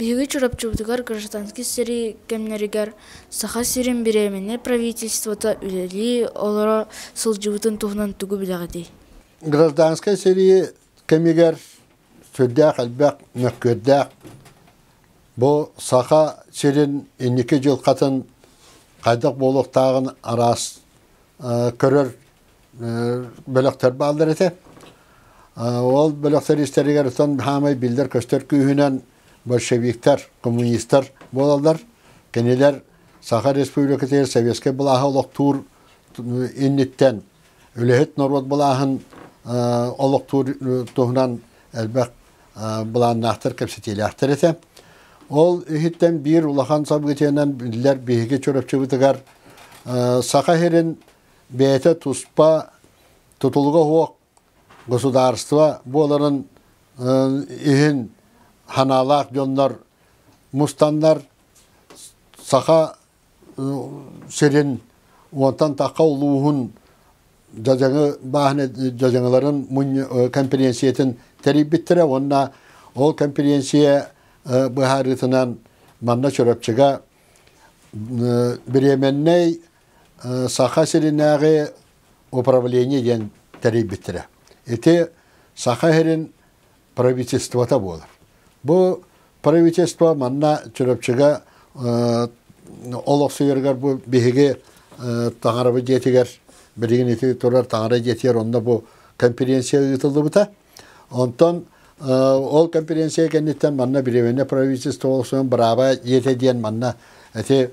Биһиги чурапчыбытыгар гражданский сери кемнеригер саха сирин биременне правительствота үлели олоро сылжыбытын туһунан тугу билэгди. Гражданский сери кемигер сөддәк албак нөккөддәк бу саха сирин 2 жыл катын кайдак болуктагын арас көрөр бөлөктөр балдар эте. Ол бөлөктөр истеригер сон хамай билдер көстөр күйүнөн большевиктер, коммунисттер болалар. Кенелер Саха Республикасы Советский булаһы олоктур инниттен үлехет норвот булаһын олоктур туһунан элбек буланнахтар кепсетилахтар эте. Ол ихиттен бир улахан сабгытенен билер биһиге чөрөпчүбүтүгар Саха херин бете туспа тутулга хуак государство боларын ихин ханалак жоннор мустандар Саха серин онтан тақа улуһун жажаңы баһны жажаңларын мун конференциятын терибиттере онна ол конференция баһарытынан манна чөрөпчүгө биременней Саха серинәге управление ден терибиттере. Эти Саха херин правительствота болар. Бу правительство манна чөрөпчүгө олок сүйөргөр бу биһиге таңарабы жетигер биригин ити турар таңара жетер онда бу конференция ытылды бута. Онтон ол конференция кеннеттен манна биревене правительство олсон браба жете диен манна эти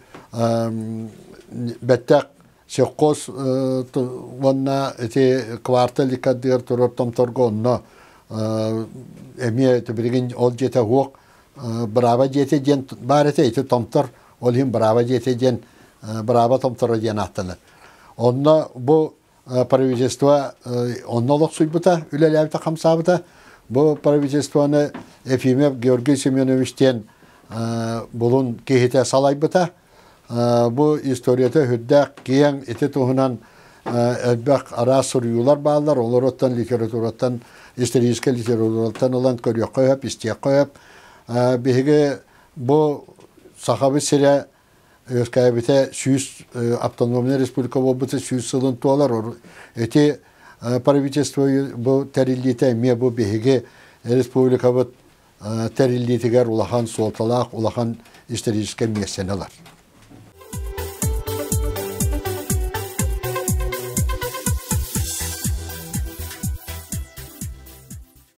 беттек сёккос вонна эти кварталика дер турар томторго онно эмие биригин ол жете хуак браба жете диен барете ити томтор ол хим браба жете диен браба томтор диен аттылар. Онна бу правительство оннолық суйбута үлеләбіта қамсабыта бу правительствоны Ефимов Георгий Семеновичтен булун кейхете салайбыта. Бу историята хүддәк киен ити туһунан элбәк ара сұрыюлар балар, олар оттан литератураттан, исторический литератураттан олан көрөк қойып, истек қойып. Биһиге бу Сахабы сире Өскәбите 100 автономный республика болбыты 100 сылын туалар. Эти правительство бу терилите ме бу биһиге республика бу терилитигер улахан солталак, улахан исторический мессенелар.